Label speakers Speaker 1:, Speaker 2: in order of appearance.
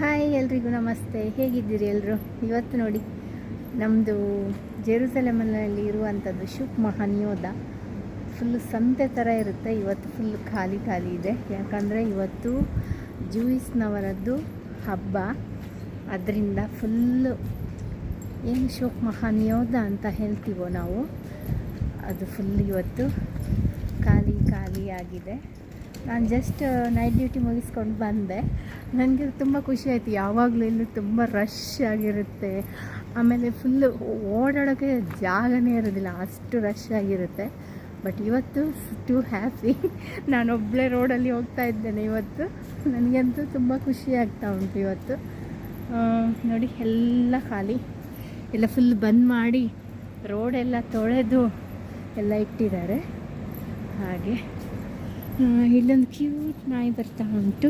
Speaker 1: Hi ಎಲ್ರಿಗೂ ನಮಸ್ತೆ. ಹೇಗಿದ್ದೀರಿ ಎಲ್ಲರೂ? ಇವತ್ತು ನೋಡಿ ನಮ್ಮದು ಜೆರುಸಲೆಮಲ್ಲಿ ಇರುವಂಥದ್ದು ಶುಕ್ ಮಹಾನಿಯೋದ ಫುಲ್ಲು ಸಂತೆ ಥರ ಇರುತ್ತೆ. ಇವತ್ತು ಫುಲ್ ಖಾಲಿ ಖಾಲಿ ಇದೆ, ಯಾಕಂದರೆ ಇವತ್ತು ಜೂಯಿಸ್ನವರದ್ದು ಹಬ್ಬ. ಅದರಿಂದ ಫುಲ್ಲು ಏನು ಶುಕ್ ಮಹಾನಿಯೋದ ಅಂತ ಹೇಳ್ತೀವೋ ನಾವು, ಅದು ಫುಲ್ ಇವತ್ತು ಖಾಲಿ ಖಾಲಿ ಆಗಿದೆ. ನಾನು ಜಸ್ಟ್ ನೈಟ್ ಡ್ಯೂಟಿ ಮುಗಿಸ್ಕೊಂಡು ಬಂದೆ. ನನಗೆ ತುಂಬ ಖುಷಿ ಆಯಿತು. ಯಾವಾಗಲೂ ಇಲ್ಲೂ ತುಂಬ ರಶ್ ಆಗಿರುತ್ತೆ, ಆಮೇಲೆ ಫುಲ್ಲು ಓಡಾಡೋಕ್ಕೆ ಜಾಗನೇ ಇರೋದಿಲ್ಲ, ಅಷ್ಟು ರಶ್ ಆಗಿರುತ್ತೆ. ಬಟ್ ಇವತ್ತು ಟು ಹ್ಯಾಪಿ. ನಾನೊಬ್ಬಳೇ ರೋಡಲ್ಲಿ ಹೋಗ್ತಾ ಇದ್ದೇನೆ ಇವತ್ತು. ನನಗಂತೂ ತುಂಬ ಖುಷಿ ಆಗ್ತಾ ಉಂಟು ಇವತ್ತು. ನೋಡಿ ಎಲ್ಲ ಖಾಲಿ, ಎಲ್ಲ ಫುಲ್ ಬಂದ್ ಮಾಡಿ ರೋಡೆಲ್ಲ ತೊಳೆದು ಎಲ್ಲ ಇಟ್ಟಿದ್ದಾರೆ. ಹಾಗೆ ಇಲ್ಲೊಂದು ಕ್ಯೂಟ್ ನಾಯಿ ಬರ್ತಾ ಉಂಟು.